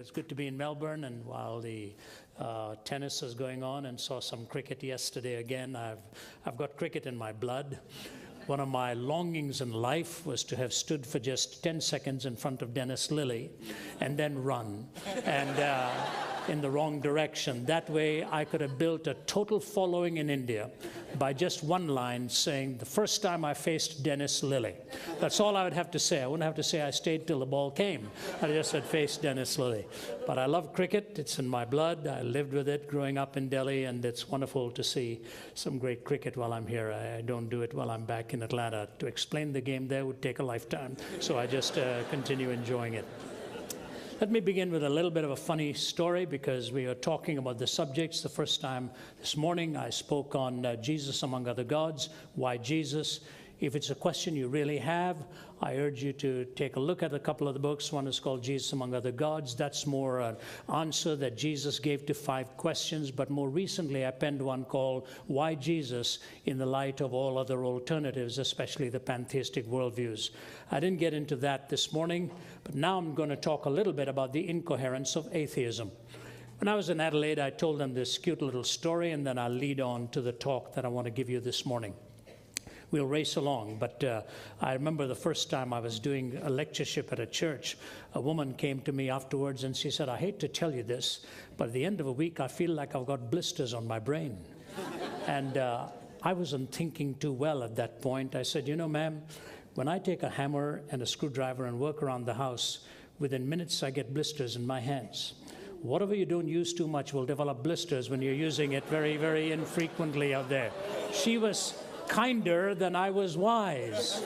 It's good to be in Melbourne, and while the tennis is going on, and saw some cricket yesterday again. I've got cricket in my blood. One of my longings in life was to have stood for just 10 seconds in front of Dennis Lillee and then run and in the wrong direction. That way I could have built a total following in India by just one line saying, the first time I faced Dennis Lillee. That's all I would have to say. I wouldn't have to say I stayed till the ball came. I just said faced Dennis Lillee. But I love cricket. It's in my blood. I lived with it growing up in Delhi, and it's wonderful to see some great cricket while I'm here. I don't do it while I'm back in Atlanta. To explain the game there would take a lifetime. So I just continue enjoying it. Let me begin with a little bit of a funny story, because we are talking about the subjects. The first time this morning I spoke on Jesus among other gods. Why Jesus? If it's a question you really have, I urge you to take a look at a couple of the books. One is called Jesus Among Other Gods. That's more an answer that Jesus gave to 5 questions. But more recently, I penned one called Why Jesus, in the light of all other alternatives, especially the pantheistic worldviews. I didn't get into that this morning, but now I'm going to talk a little bit about the incoherence of atheism. When I was in Adelaide, I told them this cute little story, and then I'll lead on to the talk that I want to give you this morning. We'll race along, but I remember the first time I was doing a lectureship at a church. A woman came to me afterwards and she said, I hate to tell you this, but at the end of a week I feel like I've got blisters on my brain. And I wasn't thinking too well at that point. I said, you know, ma'am, when I take a hammer and a screwdriver and work around the house, within minutes I get blisters in my hands. Whatever you don't use too much will develop blisters when you're using it very, very infrequently out there. She was kinder than I was wise.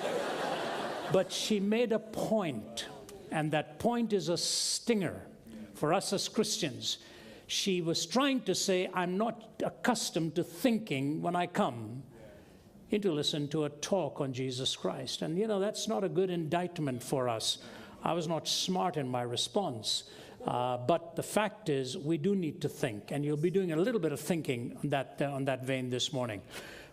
But she made a point, and that point is a stinger for us as Christians. She was trying to say, I'm not accustomed to thinking when I come in to listen to a talk on Jesus Christ. And you know, that's not a good indictment for us. I was not smart in my response. But the fact is, we do need to think, and you'll be doing a little bit of thinking on that vein this morning.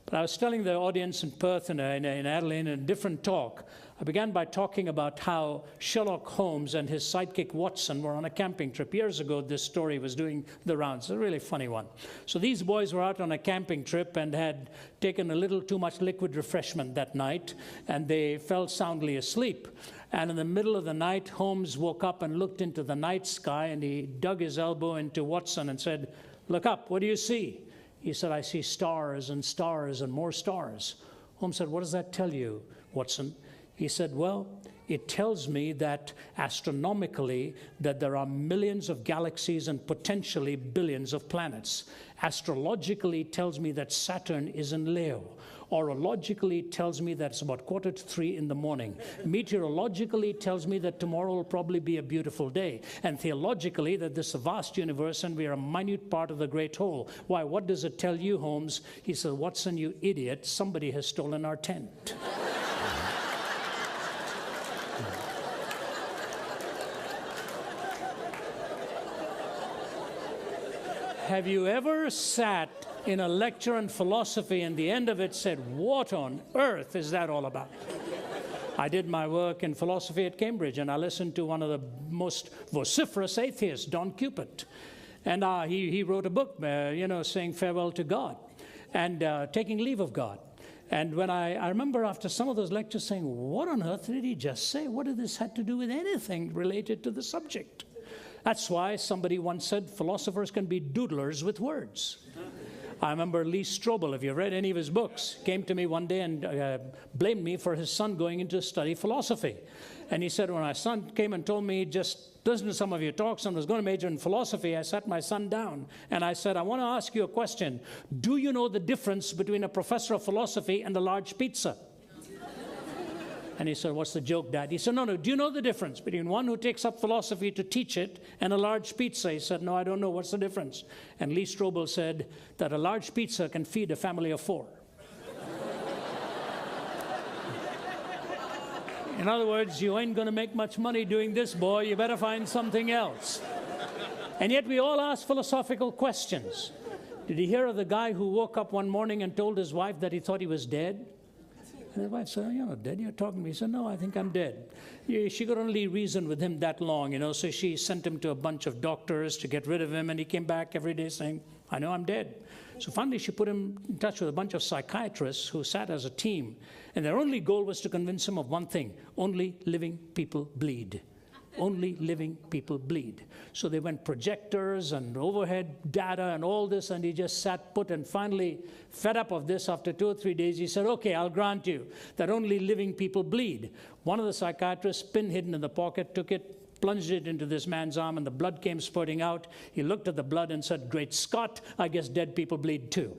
But I was telling the audience in Perth and in Adelaide in a different talk. I began by talking about how Sherlock Holmes and his sidekick Watson were on a camping trip. Years ago, this story was doing the rounds. It's a really funny one. So these boys were out on a camping trip and had taken a little too much liquid refreshment that night, and they fell soundly asleep. And in the middle of the night, Holmes woke up and looked into the night sky, and he dug his elbow into Watson and said, "Look up, what do you see?" He said, "I see stars and stars and more stars." Holmes said, "What does that tell you, Watson?" He said, "Well, it tells me that astronomically that there are millions of galaxies and potentially billions of planets. Astrologically, it tells me that Saturn is in Leo. Orologically, it tells me that it's about 2:45 in the morning. Meteorologically, it tells me that tomorrow will probably be a beautiful day. And theologically, that this is a vast universe and we are a minute part of the great whole. Why, what does it tell you, Holmes?" He said, "Watson, you idiot, somebody has stolen our tent." Have you ever sat in a lecture on philosophy and the end of it said, "What on earth is that all about?" I did my work in philosophy at Cambridge, and I listened to one of the most vociferous atheists, Don Cupid. And he wrote a book, saying farewell to God and taking leave of God. And when I remember after some of those lectures saying, what on earth did he just say? What did this have to do with anything related to the subject? That's why somebody once said philosophers can be doodlers with words. I remember Lee Strobel, if you've read any of his books, came to me one day and blamed me for his son going into study philosophy. And he said, when my son came and told me, just listen to some of your talks and was going to major in philosophy, I sat my son down and I said, I want to ask you a question. Do you know the difference between a professor of philosophy and a large pizza? And he said, "What's the joke, Dad?" He said, no, do you know the difference between one who takes up philosophy to teach it and a large pizza? He said, "No, I don't know. What's the difference?" And Lee Strobel said that a large pizza can feed a family of 4. In other words, you ain't going to make much money doing this, boy. You better find something else. And yet we all ask philosophical questions. Did you hear of the guy who woke up one morning and told his wife that he thought he was dead? And his wife said, "You're not dead, you're talking to me." He said, "No, I think I'm dead." She could only reason with him that long, so she sent him to a bunch of doctors to get rid of him, and he came back every day saying, "I know I'm dead." So finally she put him in touch with a bunch of psychiatrists who sat as a team, and their only goal was to convince him of one thing: only living people bleed. Only living people bleed. So they went projectors and overhead data and all this, and he just sat put, and finally, fed up of this, after 2 or 3 days, he said, "Okay, I'll grant you that only living people bleed." One of the psychiatrists, pin hidden in the pocket, took it, plunged it into this man's arm, and the blood came spurting out. He looked at the blood and said, "Great Scott, I guess dead people bleed too."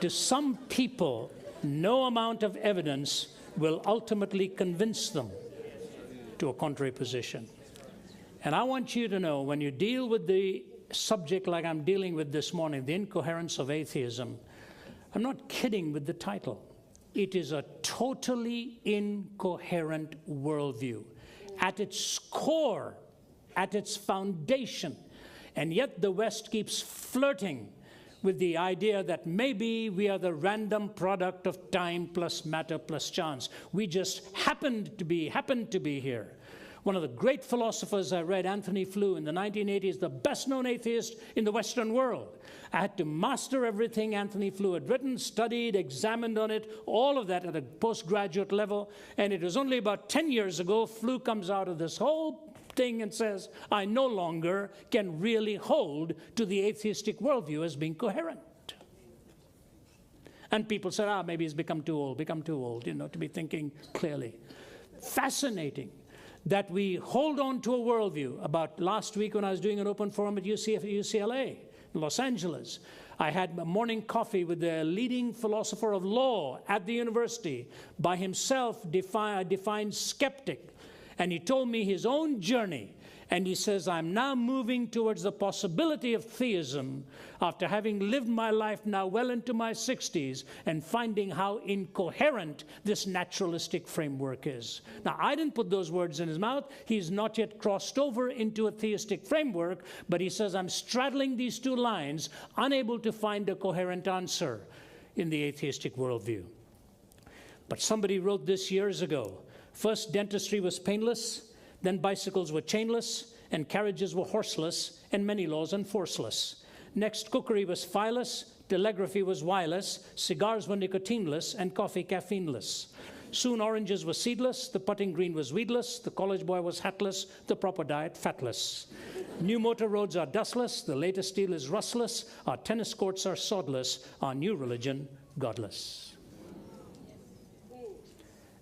To some people, no amount of evidence will ultimately convince them to a contrary position. And I want you to know, when you deal with the subject like I'm dealing with this morning, the incoherence of atheism, I'm not kidding with the title. It is a totally incoherent worldview at its core, at its foundation. And yet the West keeps flirting with the idea that maybe we are the random product of time plus matter plus chance. We just happened to be here. One of the great philosophers I read, Anthony Flew, in the 1980s, the best known atheist in the Western world. I had to master everything Anthony Flew had written, studied, examined on it, all of that at a postgraduate level. And it was only about 10 years ago, Flew comes out of this whole thing and says, "I no longer can really hold to the atheistic worldview as being coherent." And people said, maybe he's become too old, to be thinking clearly. Fascinating that we hold on to a worldview. About last week when I was doing an open forum at UCLA in Los Angeles, I had a morning coffee with the leading philosopher of law at the university, by himself a defined skeptic. And he told me his own journey. And he says, "I'm now moving towards the possibility of theism after having lived my life now well into my 60s and finding how incoherent this naturalistic framework is." Now, I didn't put those words in his mouth. He's not yet crossed over into a theistic framework, but he says, "I'm straddling these two lines, unable to find a coherent answer in the atheistic worldview." But somebody wrote this years ago. First, dentistry was painless, then bicycles were chainless, and carriages were horseless, and many laws enforceless. Next, cookery was fileless, telegraphy was wireless, cigars were nicotineless, and coffee caffeineless. Soon oranges were seedless, the putting green was weedless, the college boy was hatless, the proper diet fatless. New motor roads are dustless, the latest steel is rustless, our tennis courts are sodless, our new religion godless.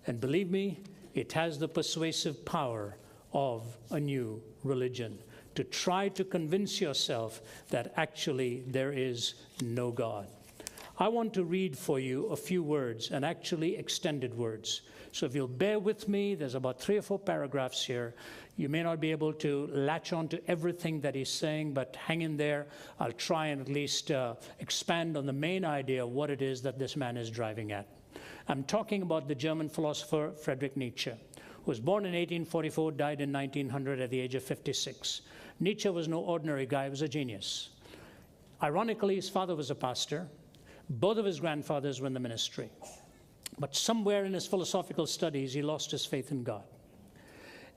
And believe me, it has the persuasive power of a new religion to try to convince yourself that actually there is no God. I want to read for you a few words, and actually extended words. So if you'll bear with me, there's about 3 or 4 paragraphs here. You may not be able to latch on to everything that he's saying, but hang in there. I'll try and at least expand on the main idea of what it is that this man is driving at. I'm talking about the German philosopher Friedrich Nietzsche, who was born in 1844, died in 1900 at the age of 56. Nietzsche was no ordinary guy, he was a genius. Ironically, his father was a pastor. Both of his grandfathers were in the ministry. But somewhere in his philosophical studies, he lost his faith in God.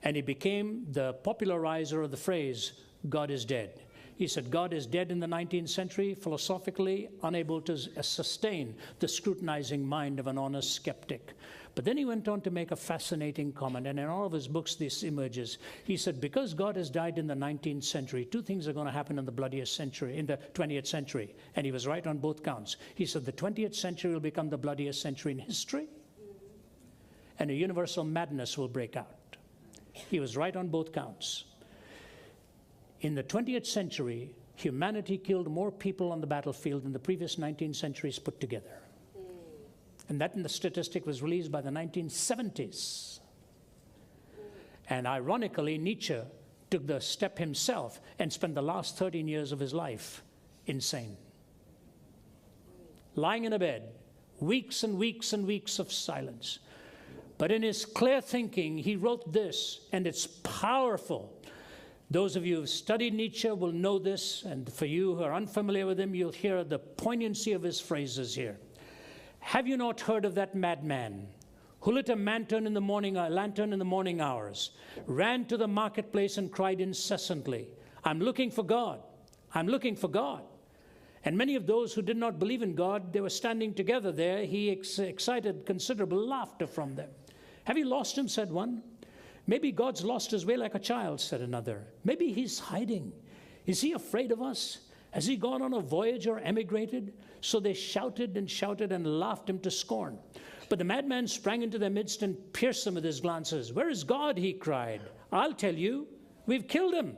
And he became the popularizer of the phrase, "God is dead." He said God is dead in the 19th century, philosophically unable to sustain the scrutinizing mind of an honest skeptic. But then he went on to make a fascinating comment, and in all of his books this emerges. He said, because God has died in the 19th century, 2 things are going to happen in the bloodiest century, in the 20th century. And he was right on both counts. He said the 20th century will become the bloodiest century in history, and a universal madness will break out. He was right on both counts. In the 20th century, humanity killed more people on the battlefield than the previous 19 centuries put together. And that the statistic was released by the 1970s. And ironically, Nietzsche took the step himself and spent the last 13 years of his life insane. Lying in a bed, weeks and weeks and weeks of silence. But in his clear thinking, he wrote this, and it's powerful. Those of you who've studied Nietzsche will know this, and for you who are unfamiliar with him, you'll hear the poignancy of his phrases here. Have you not heard of that madman who lit a lantern in the morning hours, ran to the marketplace and cried incessantly, I'm looking for God, I'm looking for God. And many of those who did not believe in God, they were standing together there. He excited considerable laughter from them. Have you lost him, said one. Maybe God's lost his way like a child, said another. Maybe he's hiding. Is he afraid of us? Has he gone on a voyage or emigrated? So they shouted and laughed him to scorn. But the madman sprang into their midst and pierced them with his glances. Where is God? He cried. I'll tell you, we've killed him.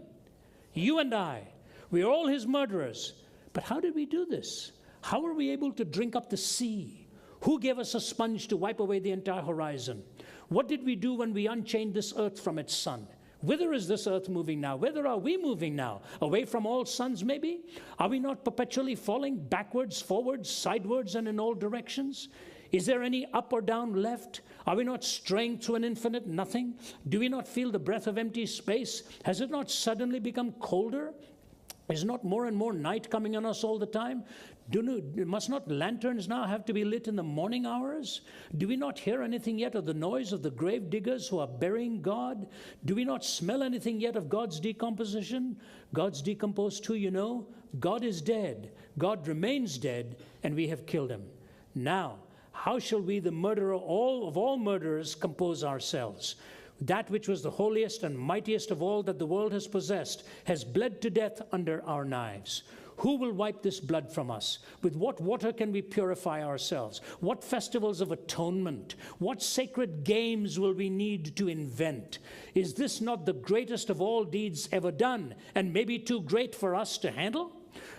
You and I. We are all his murderers. But how did we do this? How were we able to drink up the sea? Who gave us a sponge to wipe away the entire horizon? What did we do when we unchained this earth from its sun? Whither is this earth moving now? Whither are we moving now? Away from all suns, maybe? Are we not perpetually falling backwards, forwards, sidewards, and in all directions? Is there any up or down left? Are we not straying through an infinite nothing? Do we not feel the breath of empty space? Has it not suddenly become colder? Is not more and more night coming on us all the time? Must not lanterns now have to be lit in the morning hours? Do we not hear anything yet of the noise of the grave diggers who are burying God? Do we not smell anything yet of God's decomposition? God's decomposed too, you know. God is dead. God remains dead, and we have killed him. Now, how shall we, the murderer of all murderers, compose ourselves? That which was the holiest and mightiest of all that the world has possessed has bled to death under our knives. Who will wipe this blood from us? With what water can we purify ourselves? What festivals of atonement? What sacred games will we need to invent? Is this not the greatest of all deeds ever done, and maybe too great for us to handle?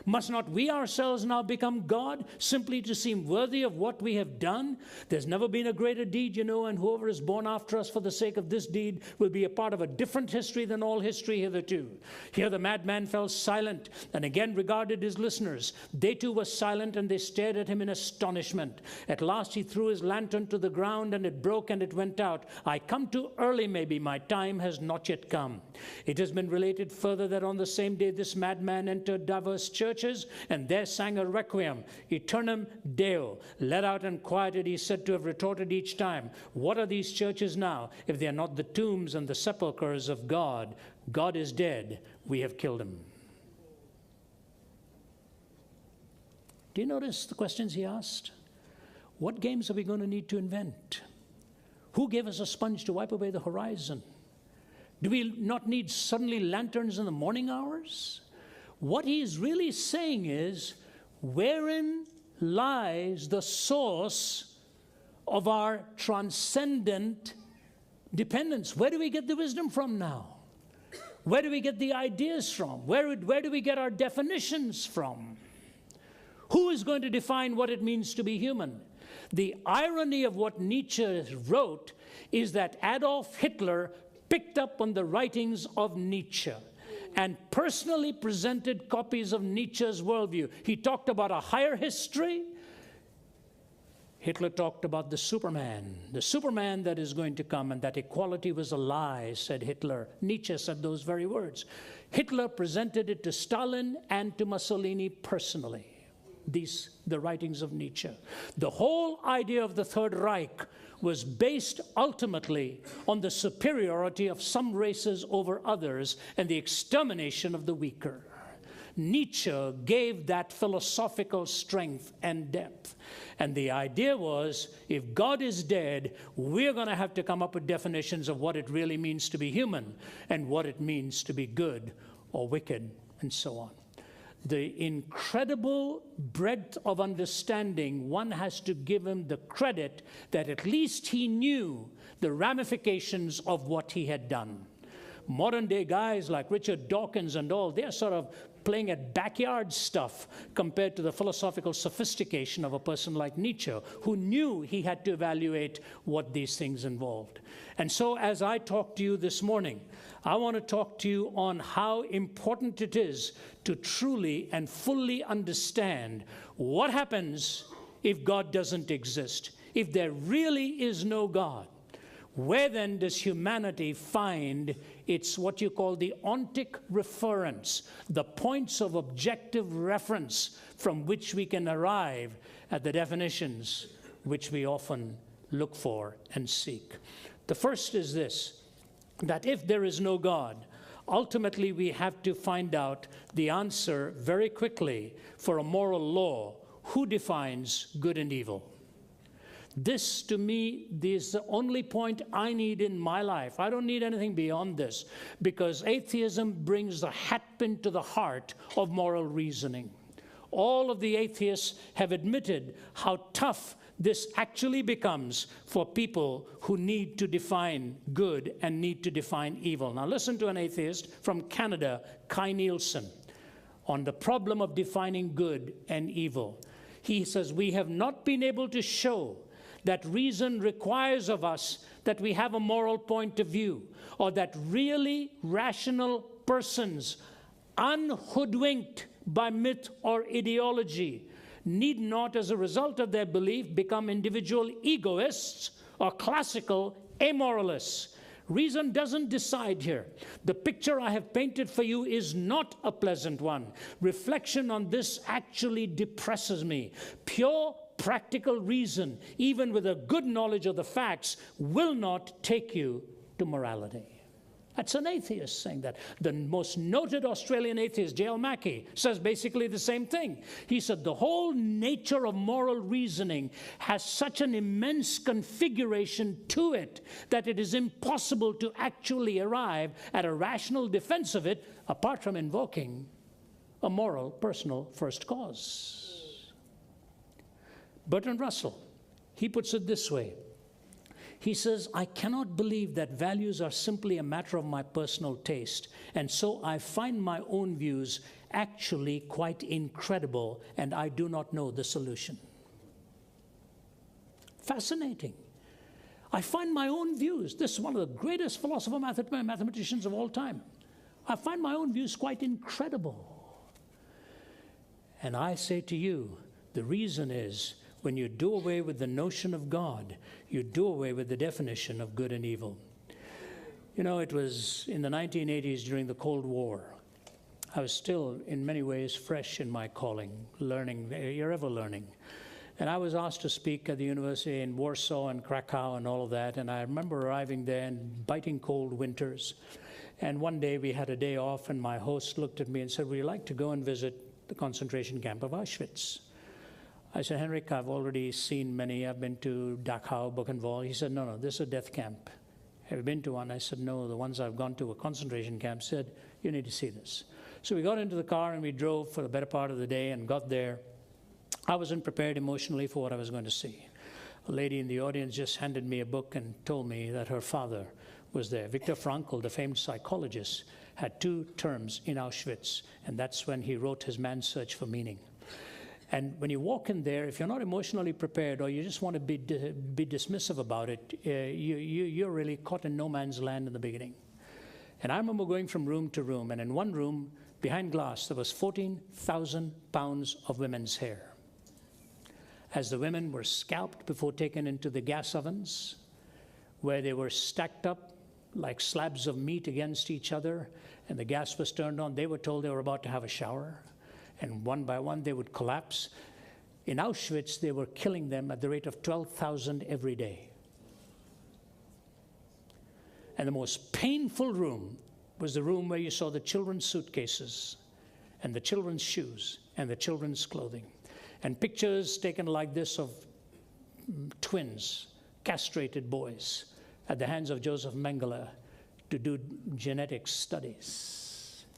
Must not we ourselves now become God, simply to seem worthy of what we have done? There's never been a greater deed, you know, and whoever is born after us for the sake of this deed will be a part of a different history than all history hitherto. Here the madman fell silent and again regarded his listeners. They too were silent, and they stared at him in astonishment. At last he threw his lantern to the ground, and it broke and it went out. I come too early, maybe. My time has not yet come. It has been related further that on the same day this madman entered diverse churches, and there sang a requiem, Eternum Deo. Let out and quieted, he said to have retorted each time, what are these churches now, if they are not the tombs and the sepulchres of God? God is dead. We have killed him. Do you notice the questions he asked? What games are we going to need to invent? Who gave us a sponge to wipe away the horizon? Do we not need suddenly lanterns in the morning hours? What he's really saying is, wherein lies the source of our transcendent dependence? Where do we get the wisdom from now? Where do we get the ideas from? Where do we get our definitions from? Who is going to define what it means to be human? The irony of what Nietzsche wrote is that Adolf Hitler picked up on the writings of Nietzsche and personally presented copies of Nietzsche's worldview. He talked about a higher history. Hitler talked about the Superman that is going to come, and that equality was a lie, said Hitler. Nietzsche said those very words. Hitler presented it to Stalin and to Mussolini personally. The writings of Nietzsche. The whole idea of the Third Reich was based ultimately on the superiority of some races over others and the extermination of the weaker. Nietzsche gave that philosophical strength and depth. And the idea was, if God is dead, we're going to have to come up with definitions of what it really means to be human and what it means to be good or wicked and so on. The incredible breadth of understanding, one has to give him the credit that at least he knew the ramifications of what he had done. Modern day guys like Richard Dawkins and all, they're sort of playing at backyard stuff compared to the philosophical sophistication of a person like Nietzsche, who knew he had to evaluate what these things involved. And so as I talk to you this morning, I want to talk to you on how important it is to truly and fully understand what happens if God doesn't exist. If there really is no God, where then does humanity find its what you call the ontic reference, the points of objective reference from which we can arrive at the definitions which we often look for and seek. The first is this, that if there is no God, ultimately we have to find out the answer very quickly for a moral law. Who defines good and evil? This, to me, is the only point I need in my life. I don't need anything beyond this, because atheism brings the hatpin to the heart of moral reasoning. All of the atheists have admitted how tough this actually becomes for people who need to define good and need to define evil. Now listen to an atheist from Canada, Kai Nielsen, on the problem of defining good and evil. He says, we have not been able to show that reason requires of us that we have a moral point of view, or that really rational persons, unhoodwinked by myth or ideology, need not, as a result of their belief, become individual egoists or classical amoralists. Reason doesn't decide here. The picture I have painted for you is not a pleasant one. Reflection on this actually depresses me. Pure practical reason, even with a good knowledge of the facts, will not take you to morality. That's an atheist saying that. The most noted Australian atheist, J.L. Mackie, says basically the same thing. He said the whole nature of moral reasoning has such an immense configuration to it that it is impossible to actually arrive at a rational defense of it apart from invoking a moral, personal first cause. Bertrand Russell, he puts it this way. He says, I cannot believe that values are simply a matter of my personal taste, and so I find my own views actually quite incredible, and I do not know the solution. Fascinating. I find my own views. This is one of the greatest mathematicians of all time. I find my own views quite incredible. And I say to you, the reason is, when you do away with the notion of God, you do away with the definition of good and evil. You know, it was in the 1980s during the Cold War. I was still, in many ways, fresh in my calling, learning. You're ever learning. And I was asked to speak at the university in Warsaw and Krakow and all of that. And I remember arriving there in biting cold winters. And one day we had a day off, and my host looked at me and said, would you like to go and visit the concentration camp of Auschwitz? I said, Henrik, I've already seen many. I've been to Dachau, Buchenwald. He said, no, this is a death camp. Have you been to one? I said, no, the ones I've gone to were concentration camps. Said, you need to see this. So we got into the car and we drove for the better part of the day and got there. I wasn't prepared emotionally for what I was going to see. A lady in the audience just handed me a book and told me that her father was there. Viktor Frankl, the famed psychologist, had 2 terms in Auschwitz, and that's when he wrote his Man's Search for Meaning. And when you walk in there, if you're not emotionally prepared or you just want to be dismissive about it, you're really caught in no man's land in the beginning. And I remember going from room to room, and in one room, behind glass, there was 14,000 pounds of women's hair. As the women were scalped before taken into the gas ovens, where they were stacked up like slabs of meat against each other, and the gas was turned on, they were told they were about to have a shower. And one by one, they would collapse. In Auschwitz, they were killing them at the rate of 12,000 every day. And the most painful room was the room where you saw the children's suitcases and the children's shoes and the children's clothing. And pictures taken like this of twins, castrated boys, at the hands of Joseph Mengele to do genetic studies.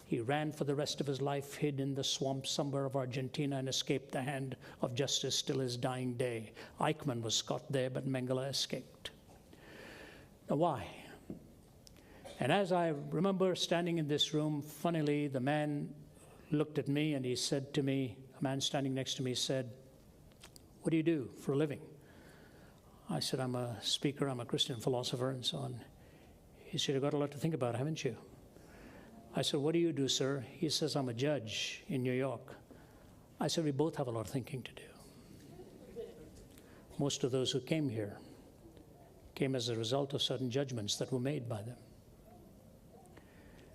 He ran for the rest of his life, hid in the swamps somewhere of Argentina, and escaped the hand of justice till his dying day. Eichmann was caught there, but Mengele escaped. Now, why? And as I remember standing in this room, funnily, the man looked at me and he said to me, a man standing next to me said, what do you do for a living? I said, I'm a speaker, I'm a Christian philosopher, and so on. He said, you've got a lot to think about, haven't you? I said, what do you do, sir? He says, I'm a judge in New York. I said, we both have a lot of thinking to do. Most of those who came here came as a result of certain judgments that were made by them.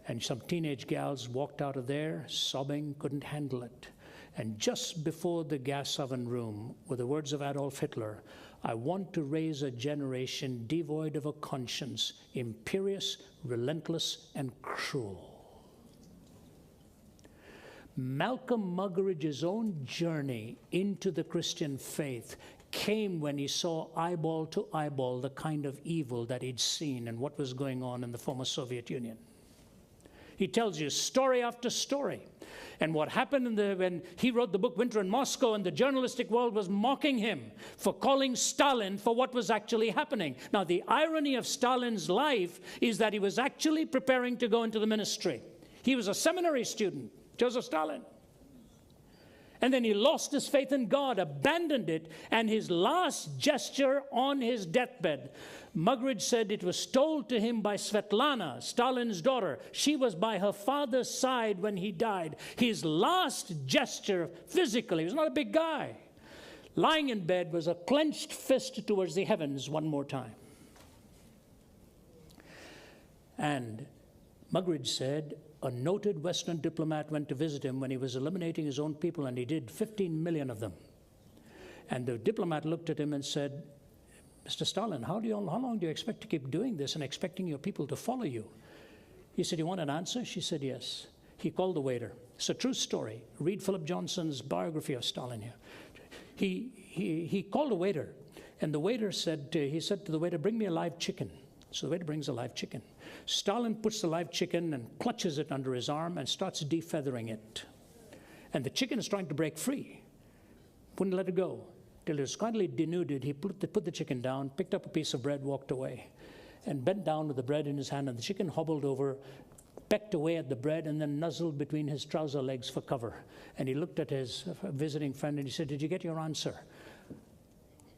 And some teenage gals walked out of there sobbing, couldn't handle it. And just before the gas oven room were the words of Adolf Hitler, I want to raise a generation devoid of a conscience, imperious, relentless, and cruel. Malcolm Muggeridge's own journey into the Christian faith came when he saw eyeball to eyeball the kind of evil that he'd seen and what was going on in the former Soviet Union. He tells you story after story. And what happened when he wrote the book Winter in Moscow, and the journalistic world was mocking him for calling Stalin for what was actually happening. Now, the irony of Stalin's life is that he was actually preparing to go into the ministry. He was a seminary student, Joseph Stalin. And then he lost his faith in God, abandoned it, and his last gesture on his deathbed, Muggeridge said it was told to him by Svetlana, Stalin's daughter. She was by her father's side when he died. His last gesture physically, he was not a big guy, lying in bed, was a clenched fist towards the heavens one more time. And Muggeridge said, a noted Western diplomat went to visit him when he was eliminating his own people, and he did 15 million of them. And the diplomat looked at him and said, Mr. Stalin, how long do you expect to keep doing this and expecting your people to follow you? He said, you want an answer? She said, yes. He called the waiter. It's a true story. Read Philip Johnson's biography of Stalin here. He called a waiter, and the waiter he said to the waiter, bring me a live chicken. So the waiter brings a live chicken. Stalin puts the live chicken and clutches it under his arm and starts defeathering it. And the chicken is trying to break free. Wouldn't let it go. Till it was kindly denuded, he put the chicken down, picked up a piece of bread, walked away, and bent down with the bread in his hand, and the chicken hobbled over, pecked away at the bread, and then nuzzled between his trouser legs for cover. And he looked at his visiting friend and he said, did you get your answer?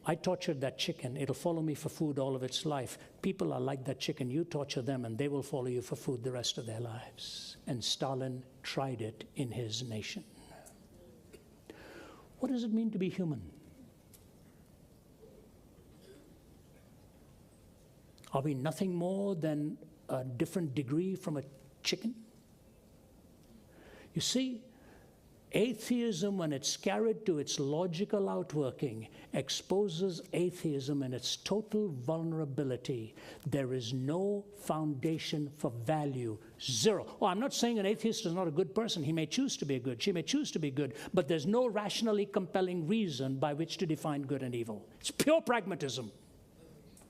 I tortured that chicken. It'll follow me for food all of its life. People are like that chicken. You torture them and they will follow you for food the rest of their lives. And Stalin tried it in his nation. What does it mean to be human? Are we nothing more than a different degree from a chicken? You see, atheism, when it's carried to its logical outworking, exposes atheism in its total vulnerability. There is no foundation for value. Zero. Oh, I'm not saying an atheist is not a good person. He may choose to be good. She may choose to be good. But there's no rationally compelling reason by which to define good and evil. It's pure pragmatism.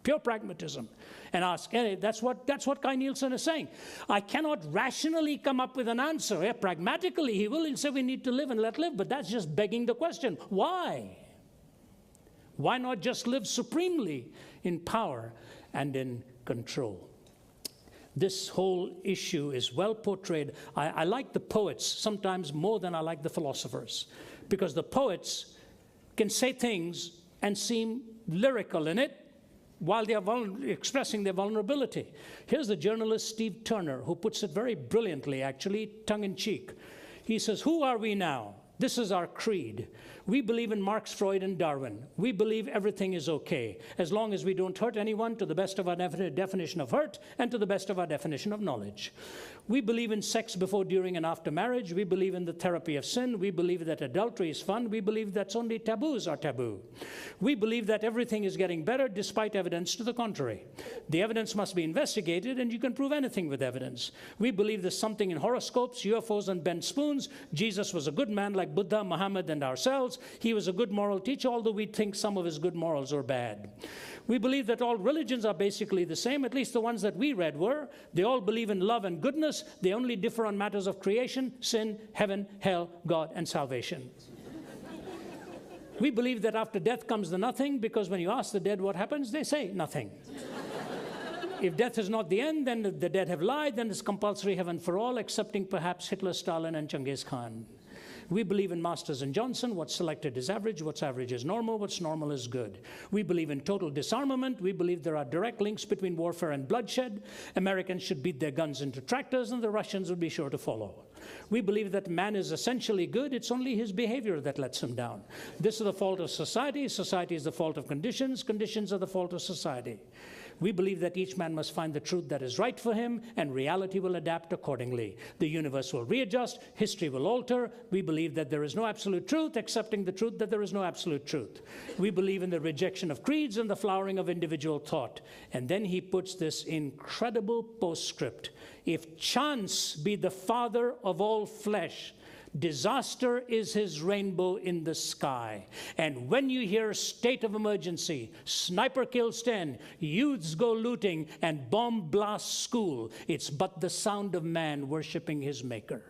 Pure pragmatism. And ask, that's what Kai Nielsen is saying. I cannot rationally come up with an answer. Yeah, pragmatically, he will say we need to live and let live, but that's just begging the question. Why? Why not just live supremely in power and in control? This whole issue is well portrayed. I like the poets sometimes more than I like the philosophers, because the poets can say things and seem lyrical in it, while they are expressing their vulnerability. Here's the journalist Steve Turner, who puts it very brilliantly, actually, tongue-in-cheek. He says, who are we now? This is our creed. We believe in Marx, Freud, and Darwin. We believe everything is okay, as long as we don't hurt anyone to the best of our definition of hurt and to the best of our definition of knowledge. We believe in sex before, during, and after marriage. We believe in the therapy of sin. We believe that adultery is fun. We believe that only taboos are taboo. We believe that everything is getting better despite evidence to the contrary. The evidence must be investigated, and you can prove anything with evidence. We believe there's something in horoscopes, UFOs, and bent spoons. Jesus was a good man like Buddha, Muhammad, and ourselves. He was a good moral teacher, although we think some of his good morals are bad. We believe that all religions are basically the same, at least the ones that we read were. They all believe in love and goodness. They only differ on matters of creation, sin, heaven, hell, God, and salvation. We believe that after death comes the nothing, because when you ask the dead what happens, they say nothing. If death is not the end, then the dead have lied, then it's compulsory heaven for all, excepting perhaps Hitler, Stalin, and Genghis Khan. We believe in Masters and Johnson. What's selected is average. What's average is normal. What's normal is good. We believe in total disarmament. We believe there are direct links between warfare and bloodshed. Americans should beat their guns into tractors, and the Russians would be sure to follow. We believe that man is essentially good. It's only his behavior that lets him down. This is the fault of society. Society is the fault of conditions. Conditions are the fault of society. We believe that each man must find the truth that is right for him, and reality will adapt accordingly. The universe will readjust, history will alter. We believe that there is no absolute truth, accepting the truth that there is no absolute truth. We believe in the rejection of creeds and the flowering of individual thought. And then he puts this incredible postscript. If chance be the father of all flesh, disaster is his rainbow in the sky. And when you hear state of emergency, sniper kills 10, youths go looting, and bomb blasts school, it's but the sound of man worshiping his maker.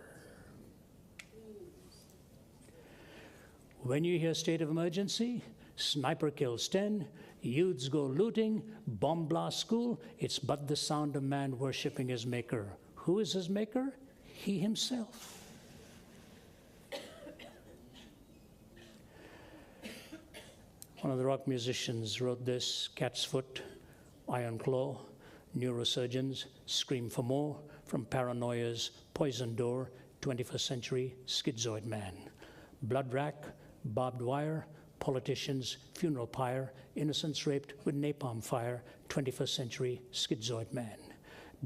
When you hear state of emergency, sniper kills 10, youths go looting, bomb blast school, it's but the sound of man worshiping his maker. Who is his maker? He himself. One of the rock musicians wrote this: Cat's Foot, Iron Claw, neurosurgeons scream for more, from paranoia's poison door, 21st century schizoid man. Blood rack, barbed wire, politicians, funeral pyre, innocents raped with napalm fire, 21st century schizoid man.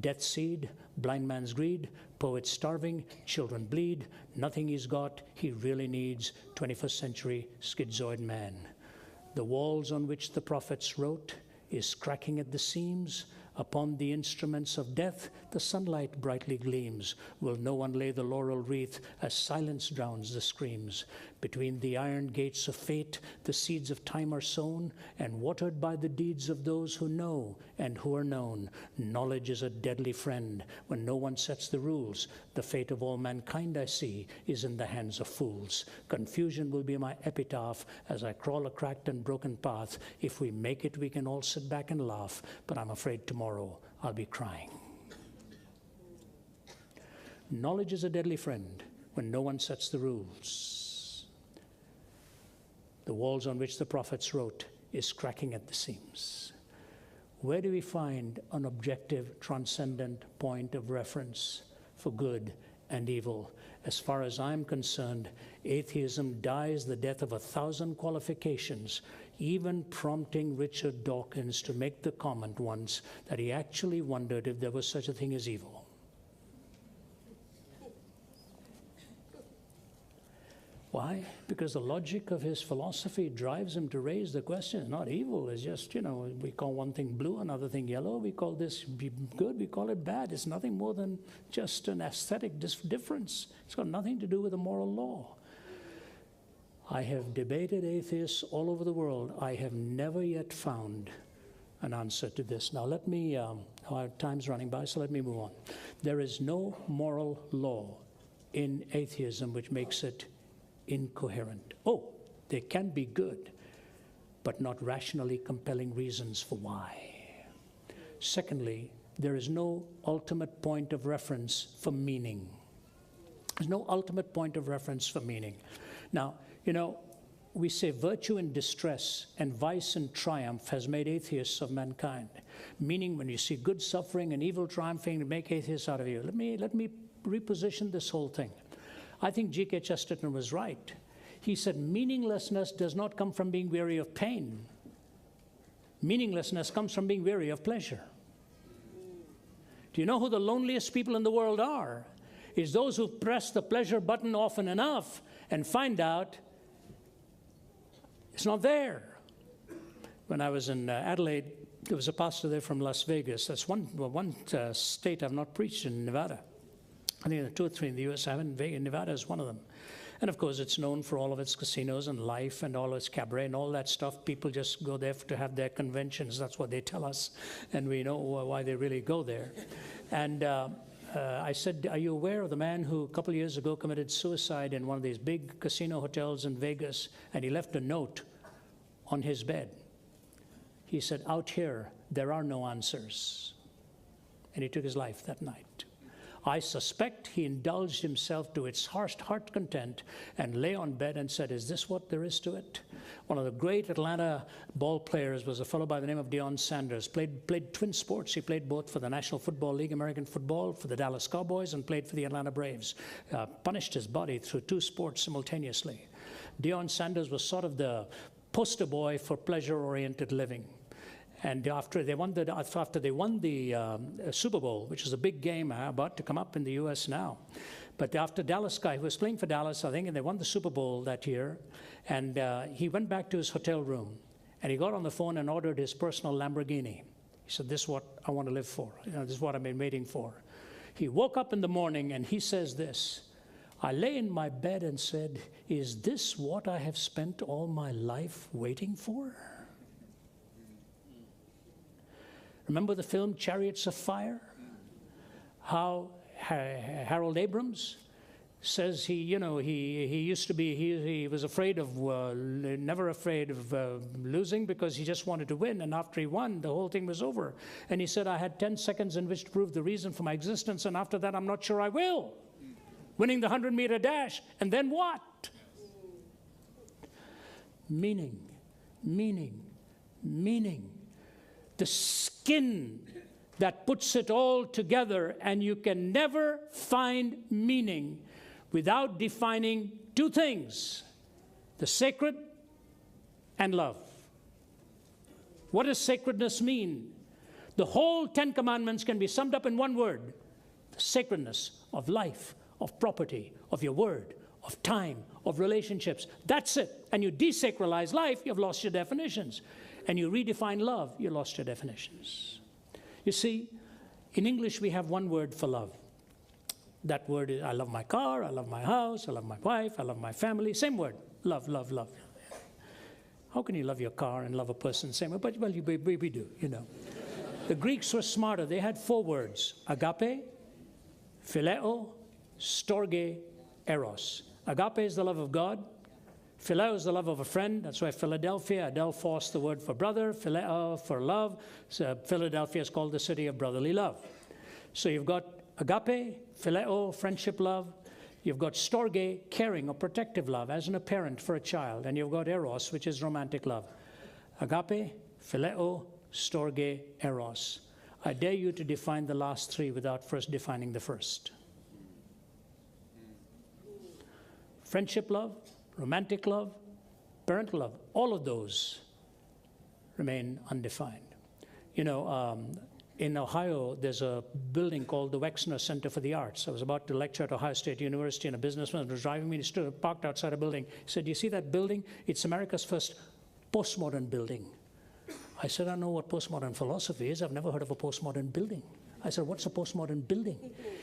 Death seed, blind man's greed, poets starving, children bleed, nothing he's got, he really needs, 21st century schizoid man. The walls on which the prophets wrote is cracking at the seams. Upon the instruments of death, the sunlight brightly gleams. Will no one lay the laurel wreath as silence drowns the screams? Between the iron gates of fate, the seeds of time are sown and watered by the deeds of those who know and who are known. Knowledge is a deadly friend when no one sets the rules. The fate of all mankind, I see, is in the hands of fools. Confusion will be my epitaph as I crawl a cracked and broken path. If we make it, we can all sit back and laugh, but I'm afraid tomorrow I'll be crying. Knowledge is a deadly friend when no one sets the rules. The walls on which the prophets wrote is cracking at the seams. Where do we find an objective, transcendent point of reference for good and evil? As far as I'm concerned, atheism dies the death of 1,000 qualifications, even prompting Richard Dawkins to make the comment once that he actually wondered if there was such a thing as evil. Why? Because the logic of his philosophy drives him to raise the question. It's not evil, it's just, we call one thing blue, another thing yellow. We call this good, we call it bad. It's nothing more than just an aesthetic difference. It's got nothing to do with the moral law. I have debated atheists all over the world. I have never yet found an answer to this. Now let me, our time's running by, so let me move on. There is no moral law in atheism which makes it incoherent. Oh, they can be good, but not rationally compelling reasons for why. Secondly, there is no ultimate point of reference for meaning. There's no ultimate point of reference for meaning. Now, we say virtue in distress and vice in triumph has made atheists of mankind. Meaning, when you see good suffering and evil triumphing, to make atheists out of you. Let me reposition this whole thing. I think G.K. Chesterton was right. He said meaninglessness does not come from being weary of pain. Meaninglessness comes from being weary of pleasure. Do you know who the loneliest people in the world are? It's those who press the pleasure button often enough and find out it's not there. When I was in Adelaide, there was a pastor there from Las Vegas. That's one state I've not preached in, Nevada. I think there are 2 or 3 in the U.S. I haven't. Nevada is one of them. And of course, it's known for all of its casinos and life and all its cabaret and all that stuff. People just go there to have their conventions. That's what they tell us. And we know why they really go there. And I said, are you aware of the man who a couple of years ago committed suicide in one of these big casino hotels in Vegas? And he left a note on his bed. He said, out here, there are no answers. And he took his life that night. I suspect he indulged himself to its heart content and lay on bed and said, is this what there is to it? One of the great Atlanta ball players was a fellow by the name of Deion Sanders. Played twin sports. He played both for the National Football League, American football, for the Dallas Cowboys, and played for the Atlanta Braves. Punished his body through two sports simultaneously. Deion Sanders was sort of the poster boy for pleasure-oriented living. And after they won the Super Bowl, which is a big game about to come up in the U.S. now, but after he was playing for Dallas, I think, and they won the Super Bowl that year, and he went back to his hotel room, and he got on the phone and ordered his personal Lamborghini. He said, this is what I want to live for. This is what I've been waiting for. He woke up in the morning, and he says this, I lay in my bed and said, is this what I have spent all my life waiting for? Remember the film Chariots of Fire? How Harold Abrams says he was afraid of, never afraid of losing because he just wanted to win. And after he won, the whole thing was over. And he said, I had 10 seconds in which to prove the reason for my existence. And after that, I'm not sure I will. Winning the 100-meter dash. And then what? Meaning, meaning, meaning. The skin that puts it all together, and you can never find meaning without defining two things, the sacred and love. What does sacredness mean? The whole 10 Commandments can be summed up in one word, the sacredness of life, of property, of your word, of time, of relationships. That's it. And you desacralize life, you've lost your definitions. And you redefine love, you lost your definitions. You see, in English we have one word for love. That word is, I love my car, I love my house, I love my wife, I love my family. Same word, love, love, love. How can you love your car and love a person same way? But, well, we do, you know. The Greeks were smarter. They had 4 words, agape, phileo, storge, eros. Agape is the love of God. Phileo is the love of a friend. That's why Philadelphia, adelphos, the word for brother, phileo for love. So Philadelphia is called the city of brotherly love. So you've got agape, phileo, friendship love. You've got storge, caring or protective love, as in a parent for a child. And you've got eros, which is romantic love. Agape, phileo, storge, eros. I dare you to define the last 3 without first defining the first. Friendship love, romantic love, parental love, all of those remain undefined. You know, in Ohio, there's a building called the Wexner Center for the Arts. I was about to lecture at Ohio State University, and a businessman was driving me. He stood parked outside a building. He said, do you see that building? It's America's first postmodern building. I said, I know what postmodern philosophy is. I've never heard of a postmodern building. I said, what's a postmodern building?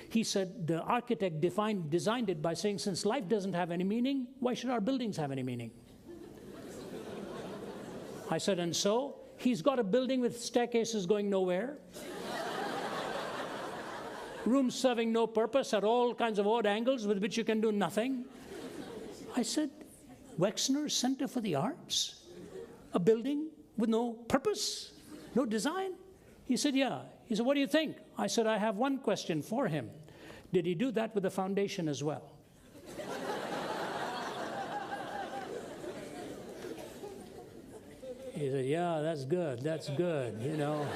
He said, the architect designed it by saying, since life doesn't have any meaning, why should our buildings have any meaning? I said, and so? He's got a building with staircases going nowhere, rooms serving no purpose at all kinds of odd angles with which you can do nothing. I said, Wexner Center for the Arts? A building with no purpose, no design? He said, yeah. He said, what do you think? I said, I have one question for him. Did he do that with the foundation as well? He said, yeah, that's good, you know.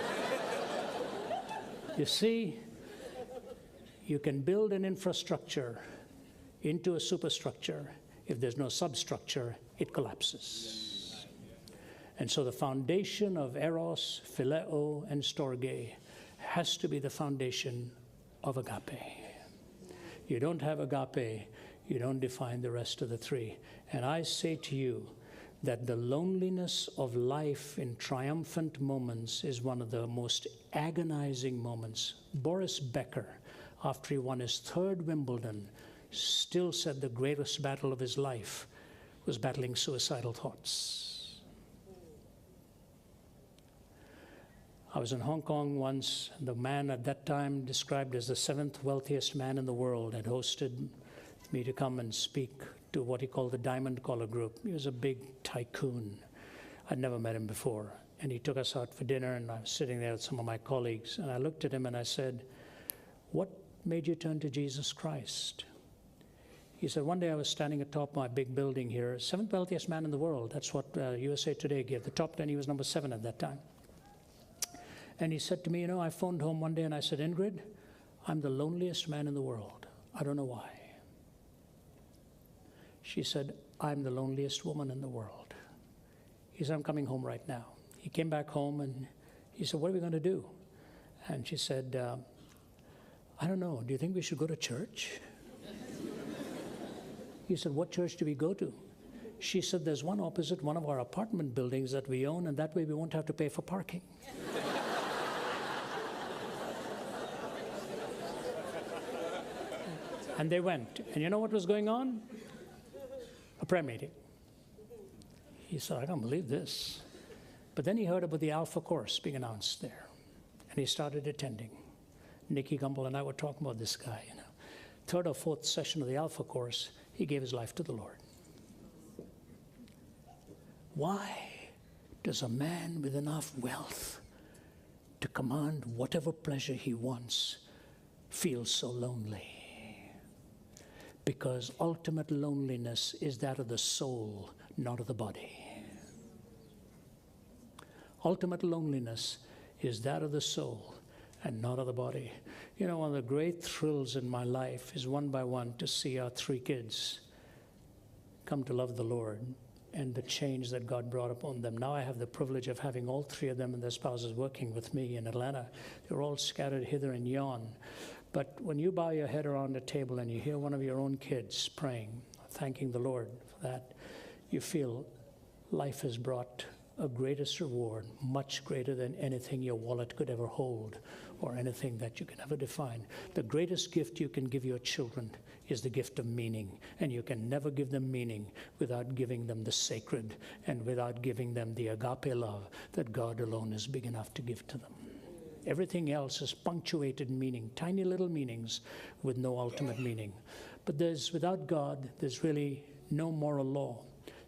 You see, you can build an infrastructure into a superstructure. If there's no substructure, it collapses. And so the foundation of eros, phileo, and storge has to be the foundation of agape. You don't have agape, you don't define the rest of the 3. And I say to you that the loneliness of life in triumphant moments is one of the most agonizing moments. Boris Becker, after he won his 3rd Wimbledon, still said the greatest battle of his life was battling suicidal thoughts. I was in Hong Kong once. The man at that time, described as the 7th wealthiest man in the world, had hosted me to come and speak to what he called the Diamond Collar Group. He was a big tycoon. I'd never met him before. And he took us out for dinner, and I was sitting there with some of my colleagues. And I looked at him and I said, what made you turn to Jesus Christ? He said, one day I was standing atop my big building here, seventh wealthiest man in the world. That's what USA Today gave. The top 10, he was number 7 at that time. And he said to me, I phoned home one day and I said, Ingrid, I'm the loneliest man in the world. I don't know why. She said, I'm the loneliest woman in the world. He said, I'm coming home right now. He came back home and he said, what are we going to do? And she said, I don't know. Do you think we should go to church? He said, what church do we go to? She said, there's one opposite one of our apartment buildings that we own, and that way we won't have to pay for parking. And they went. And you know what was going on? A prayer meeting. He said, I can't believe this. But then he heard about the Alpha course being announced there. And he started attending. Nikki Gumbel and I were talking about this guy. Third or fourth session of the Alpha course, he gave his life to the Lord. Why does a man with enough wealth to command whatever pleasure he wants feel so lonely? Because ultimate loneliness is that of the soul, not of the body. Ultimate loneliness is that of the soul and not of the body. One of the great thrills in my life is one by one to see our 3 kids come to love the Lord and the change that God brought upon them. Now I have the privilege of having all 3 of them and their spouses working with me in Atlanta. They're all scattered hither and yon. But when you bow your head around a table and you hear one of your own kids praying, thanking the Lord for that, you feel life has brought a greatest reward, much greater than anything your wallet could ever hold or anything that you can ever define. The greatest gift you can give your children is the gift of meaning, and you can never give them meaning without giving them the sacred and without giving them the agape love that God alone is big enough to give to them. Everything else is punctuated meaning, tiny little meanings with no ultimate meaning. But without God, there's really no moral law.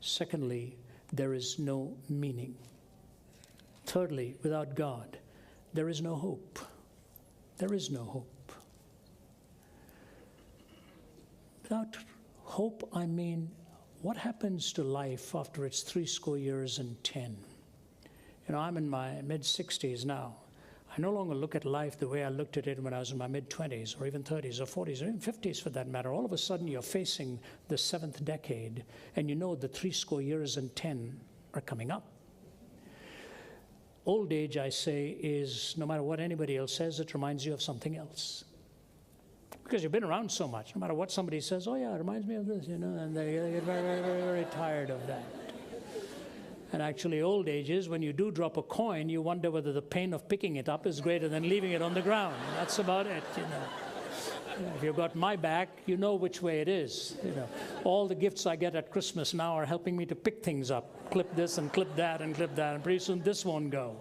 Secondly, there is no meaning. Thirdly, without God, there is no hope. There is no hope. Without hope, I mean, what happens to life after it's 60 years and 10? I'm in my mid-60s now. I no longer look at life the way I looked at it when I was in my mid-20s or even 30s or 40s or even 50s for that matter. All of a sudden you're facing the 7th decade and you know the 60 years and 10 are coming up. Old age, I say, is no matter what anybody else says, it reminds you of something else. Because you've been around so much, no matter what somebody says, oh yeah, it reminds me of this, and they get very, very, very, very tired of that. And actually, old age is when you do drop a coin, you wonder whether the pain of picking it up is greater than leaving it on the ground. That's about it, If you've got my back, you know which way it is. All the gifts I get at Christmas now are helping me to pick things up. Clip this and clip that and clip that, and pretty soon this won't go.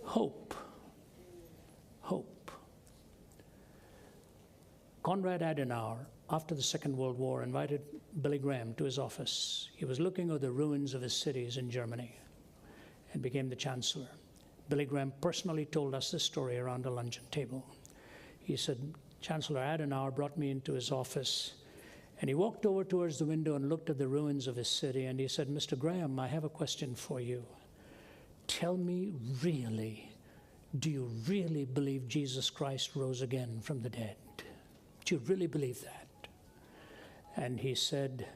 Hope. Hope. Konrad Adenauer, after the Second World War, invited Billy Graham to his office. He was looking at the ruins of his cities in Germany and became the chancellor. Billy Graham personally told us this story around a luncheon table. He said, Chancellor Adenauer brought me into his office, and he walked over towards the window and looked at the ruins of his city, and he said, Mr. Graham, I have a question for you. Tell me really, do you really believe Jesus Christ rose again from the dead? Do you really believe that? And he said,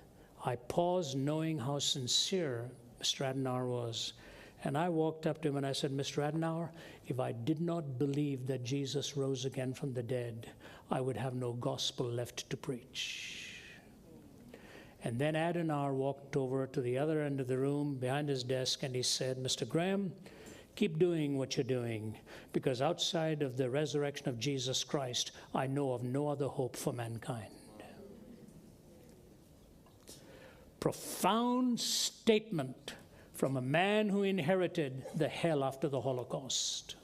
I paused knowing how sincere Mr. Adenauer was. And I walked up to him and I said, Mr. Adenauer, if I did not believe that Jesus rose again from the dead, I would have no gospel left to preach. And then Adenauer walked over to the other end of the room behind his desk and he said, Mr. Graham, keep doing what you're doing, because outside of the resurrection of Jesus Christ, I know of no other hope for mankind. Profound statement from a man who inherited the hell after the Holocaust.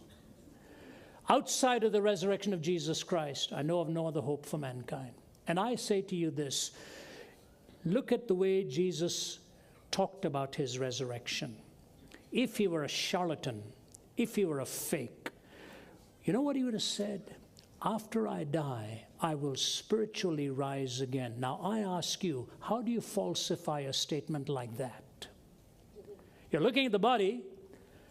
Outside of the resurrection of Jesus Christ, I know of no other hope for mankind. And I say to you this, look at the way Jesus talked about his resurrection. If he were a charlatan, if he were a fake, You know what he would have said? After I die, I will spiritually rise again. Now I ask you, how do you falsify a statement like that? You're looking at the body,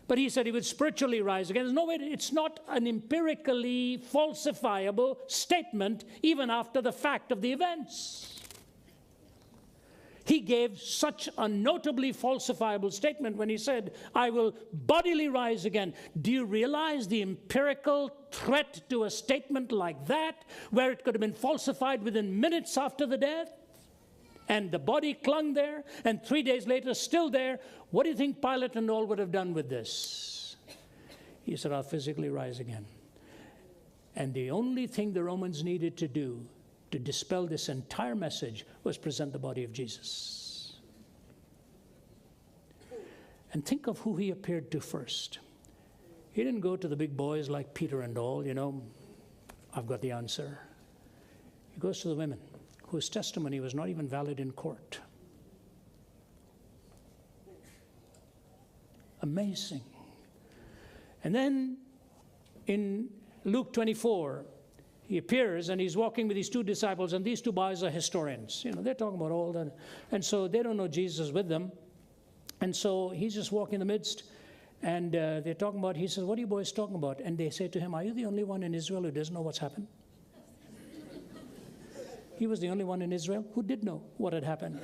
but he said he would spiritually rise again. There's no way, it's not an empirically falsifiable statement even after the fact of the events. He gave such a notably falsifiable statement when he said, I will bodily rise again. Do you realize the empirical threat to a statement like that, where it could have been falsified within minutes after the death? And the body clung there, and 3 days later, still there. What do you think Pilate and all would have done with this? He said, I'll physically rise again. And the only thing the Romans needed to do to dispel this entire message was present the body of Jesus. And think of who he appeared to first. He didn't go to the big boys like Peter and all, you know, I've got the answer. He goes to the women whose testimony was not even valid in court. Amazing. And then in Luke 24, he appears and he's walking with these two disciples, and these two boys are historians. You know, they're talking about all that. And so they don't know Jesus with them. And so he's just walking in the midst, and they're talking about, he says, what are you boys talking about? And they say to him, are you the only one in Israel who doesn't know what's happened? He was the only one in Israel who did know what had happened.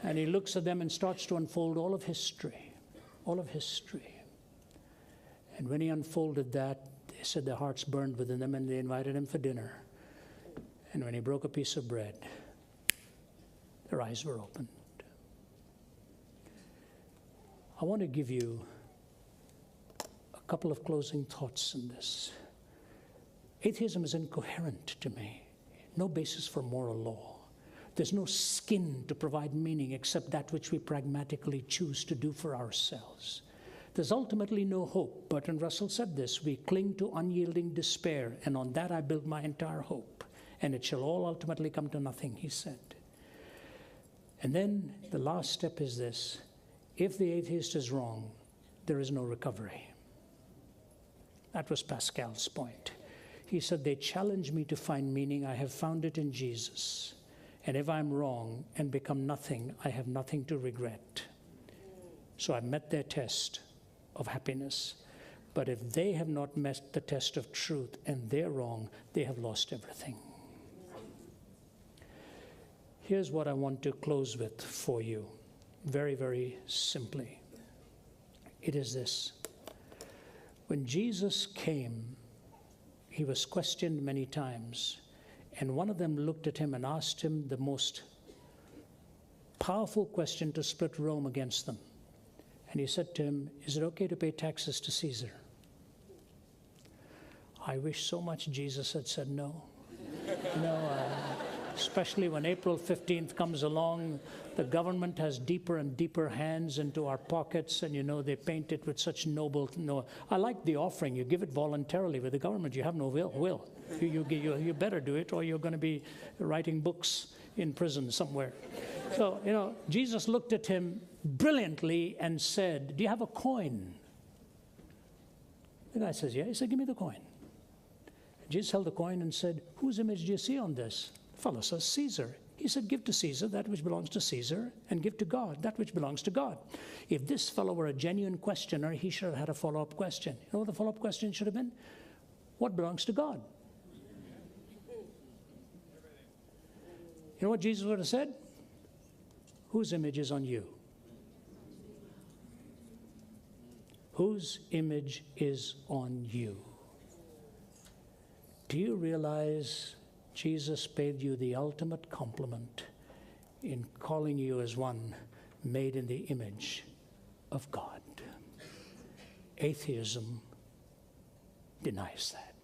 And he looks at them and starts to unfold all of history, all of history. And when he unfolded that, they said their hearts burned within them, and they invited him for dinner. And when he broke a piece of bread, their eyes were opened. I want to give you a couple of closing thoughts in this. Atheism is incoherent to me. No basis for moral law. There's no skin to provide meaning except that which we pragmatically choose to do for ourselves. There's ultimately no hope. Bertrand Russell said this, we cling to unyielding despair, and on that I build my entire hope, and it shall all ultimately come to nothing, he said. And then the last step is this, if the atheist is wrong, there is no recovery. That was Pascal's point. He said, they challenge me to find meaning, I have found it in Jesus. And if I'm wrong and become nothing, I have nothing to regret. So I met their test of happiness. But if they have not met the test of truth and they're wrong, they have lost everything. Here's what I want to close with for you, very, very simply. It is this. When Jesus came, he was questioned many times. And one of them looked at him and asked him the most powerful question to split Rome against them. And he said to him, is it okay to pay taxes to Caesar? I wish so much Jesus had said no. Especially when April 15th comes along, the government has deeper and deeper hands into our pockets, and you know, they paint it with such noble, I like the offering, you give it voluntarily. With the government, you have no will. You better do it, or you're going to be writing books in prison somewhere. So, you know, Jesus looked at him brilliantly and said, do you have a coin? The guy says, yeah. He said, give me the coin. Jesus held the coin and said, whose image do you see on this? The fellow says, Caesar. He said, give to Caesar that which belongs to Caesar, and give to God that which belongs to God. If this fellow were a genuine questioner, he should have had a follow-up question. You know what the follow-up question should have been? What belongs to God? You know what Jesus would have said? Whose image is on you? Whose image is on you? Do you realize Jesus paid you the ultimate compliment in calling you as one made in the image of God? Atheism denies that.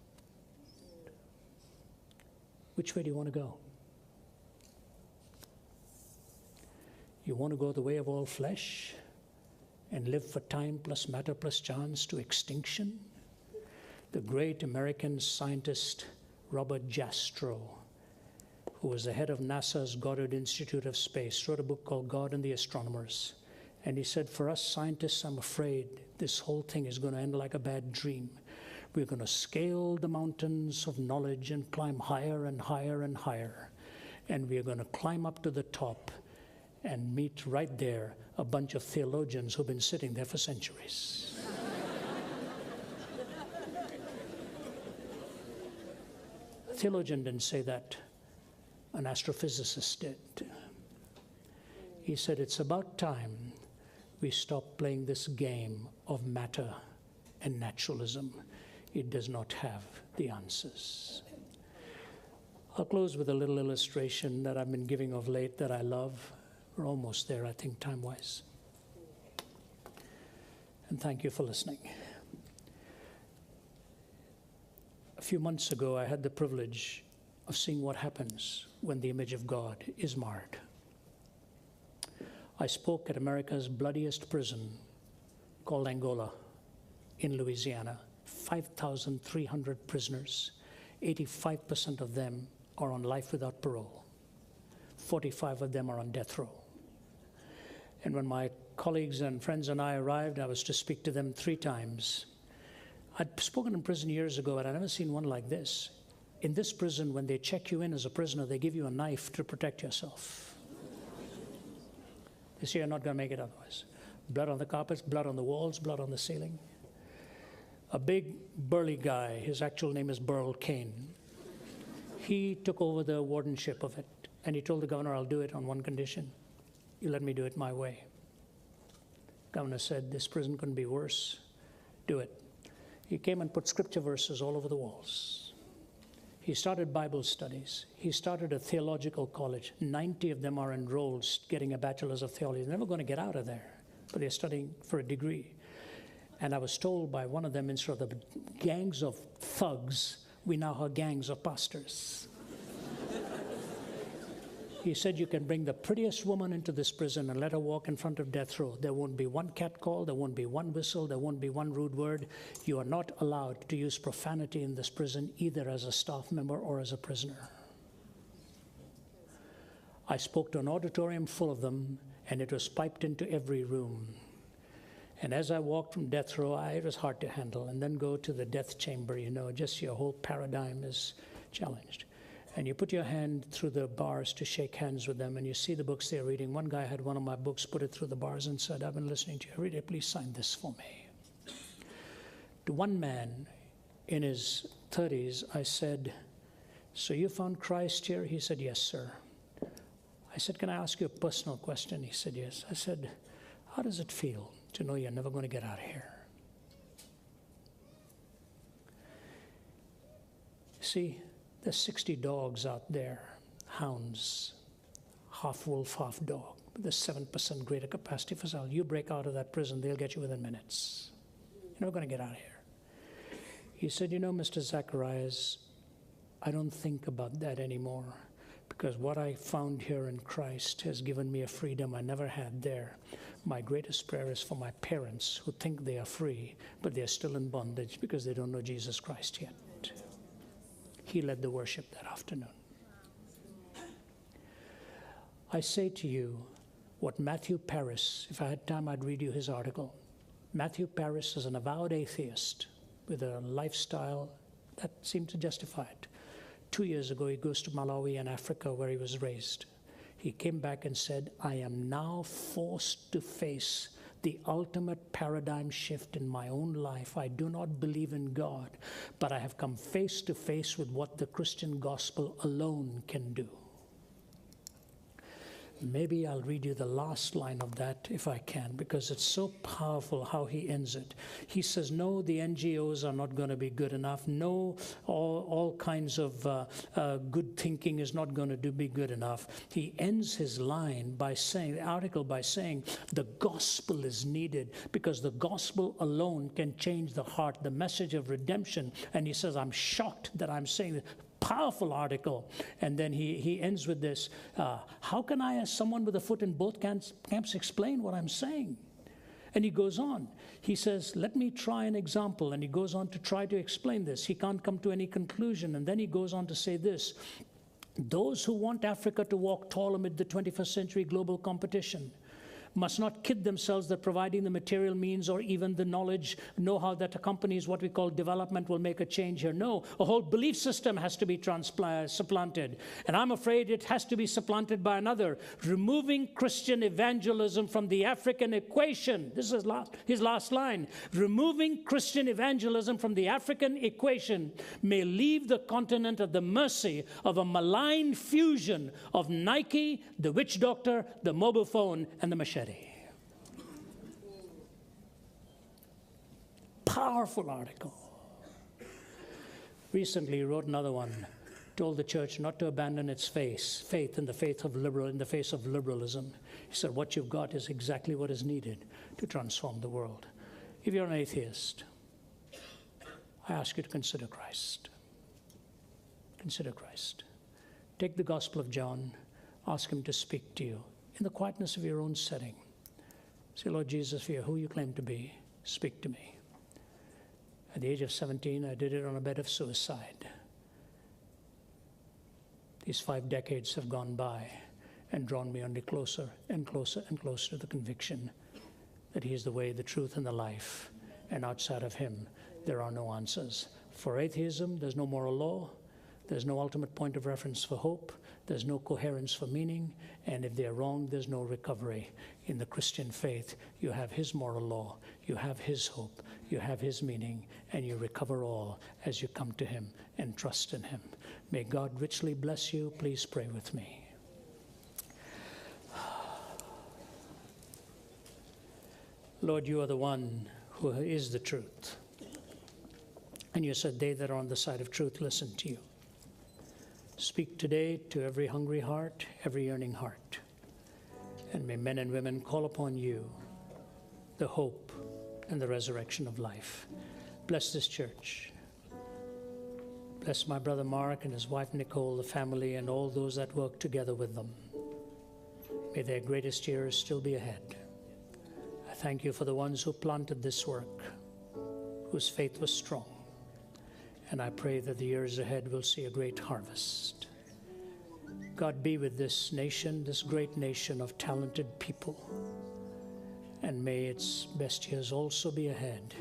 Which way do you want to go? You want to go the way of all flesh and live for time plus matter plus chance to extinction? The great American scientist Robert Jastrow, who was the head of NASA's Goddard Institute of Space, wrote a book called God and the Astronomers. And he said, for us scientists, I'm afraid this whole thing is going to end like a bad dream. We're going to scale the mountains of knowledge and climb higher and higher and higher. And we're going to climb up to the top and meet right there a bunch of theologians who've been sitting there for centuries. A theologian didn't say that. An astrophysicist did. He said, it's about time we stop playing this game of matter and naturalism. It does not have the answers. I'll close with a little illustration that I've been giving of late that I love. We're almost there, I think, time-wise. And thank you for listening. A few months ago, I had the privilege of seeing what happens when the image of God is marred. I spoke at America's bloodiest prison called Angola in Louisiana. 5,300 prisoners. 85% of them are on life without parole. 45 of them are on death row. And when my colleagues and friends and I arrived, I was to speak to them 3 times. I'd spoken in prison years ago, and I'd never seen one like this. In this prison, when they check you in as a prisoner, they give you a knife to protect yourself. They say you're not going to make it otherwise. Blood on the carpets, blood on the walls, blood on the ceiling. A big, burly guy, his actual name is Burl Kane. He took over the wardenship of it, and he told the governor, I'll do it on one condition. You let me do it my way. Governor said, this prison couldn't be worse. Do it. He came and put scripture verses all over the walls. He started Bible studies. He started a theological college. 90 of them are enrolled, getting a bachelor's of theology. They're never going to get out of there, but they're studying for a degree. And I was told by one of them, instead of the gangs of thugs, we now have gangs of pastors. He said, you can bring the prettiest woman into this prison and let her walk in front of death row. There won't be one cat call, there won't be one whistle, there won't be one rude word. You are not allowed to use profanity in this prison, either as a staff member or as a prisoner. I spoke to an auditorium full of them, and it was piped into every room. And as I walked from death row, it was hard to handle. And then go to the death chamber, just your whole paradigm is challenged. And you put your hand through the bars to shake hands with them, and you see the books they're reading. One guy had one of my books, put it through the bars and said, I've been listening to you. Read it, please sign this for me. To one man in his 30s, I said, so you found Christ here? He said, yes, sir. I said, can I ask you a personal question? He said, yes. I said, how does it feel to know you're never going to get out of here? See, there's 60 dogs out there, hounds, half wolf, half dog, with a 7% greater capacity for sale. You break out of that prison, they'll get you within minutes. You're never going to get out of here. He said, Mr. Zacharias, I don't think about that anymore, because what I found here in Christ has given me a freedom I never had there. My greatest prayer is for my parents who think they are free, but they're still in bondage because they don't know Jesus Christ yet. He led the worship that afternoon. I say to you what Matthew Paris, if I had time, I'd read you his article. Matthew Paris is an avowed atheist with a lifestyle that seemed to justify it. 2 years ago, he goes to Malawi and Africa, where he was raised. He came back and said, I am now forced to face the ultimate paradigm shift in my own life. I do not believe in God, but I have come face to face with what the Christian gospel alone can do. Maybe I'll read you the last line of that if I can, because it's so powerful how he ends it. He says, no, the NGOs are not going to be good enough. No, all kinds of good thinking is not going to be good enough. He ends his line by saying, the article by saying, the gospel is needed because the gospel alone can change the heart, the message of redemption. And he says, I'm shocked that I'm saying that. Powerful article. And then he ends with this, how can I, as someone with a foot in both camps, explain what I'm saying? And he goes on. He says, let me try an example. And he goes on to try to explain this. He can't come to any conclusion. And then he goes on to say this, those who want Africa to walk tall amid the 21st century global competition must not kid themselves that providing the material means or even the knowledge, know-how that accompanies what we call development will make a change here. No, a whole belief system has to be supplanted. And I'm afraid it has to be supplanted by another, removing Christian evangelism from the African equation. This is his last line. Removing Christian evangelism from the African equation may leave the continent at the mercy of a malign fusion of Nike, the witch doctor, the mobile phone, and the machete. Powerful article. Recently, he wrote another one, told the church not to abandon its faith in the face of liberalism. He said, what you've got is exactly what is needed to transform the world. If you're an atheist, I ask you to consider Christ. Consider Christ. Take the Gospel of John, ask him to speak to you in the quietness of your own setting. Say, Lord Jesus, if you're who you claim to be, speak to me. At the age of 17, I did it on a bed of suicide. These 5 decades have gone by and drawn me only closer and closer and closer to the conviction that he is the way, the truth, and the life. And outside of him, there are no answers. For atheism, there's no moral law. There's no ultimate point of reference for hope. There's no coherence for meaning. And if they're wrong, there's no recovery. In the Christian faith, you have his moral law, you have his hope, you have his meaning, and you recover all as you come to him and trust in him. May God richly bless you. Please pray with me. Lord, you are the one who is the truth. And you said, they that are on the side of truth listen to you. Speak today to every hungry heart, every yearning heart. And may men and women call upon you, the hope and the resurrection of life. Bless this church. Bless my brother Mark and his wife Nicole, the family, and all those that work together with them. May their greatest years still be ahead. I thank you for the ones who planted this work, whose faith was strong. And I pray that the years ahead will see a great harvest. God be with this nation, this great nation of talented people. And may its best years also be ahead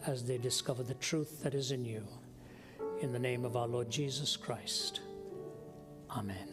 as they discover the truth that is in you. In the name of our Lord Jesus Christ. Amen.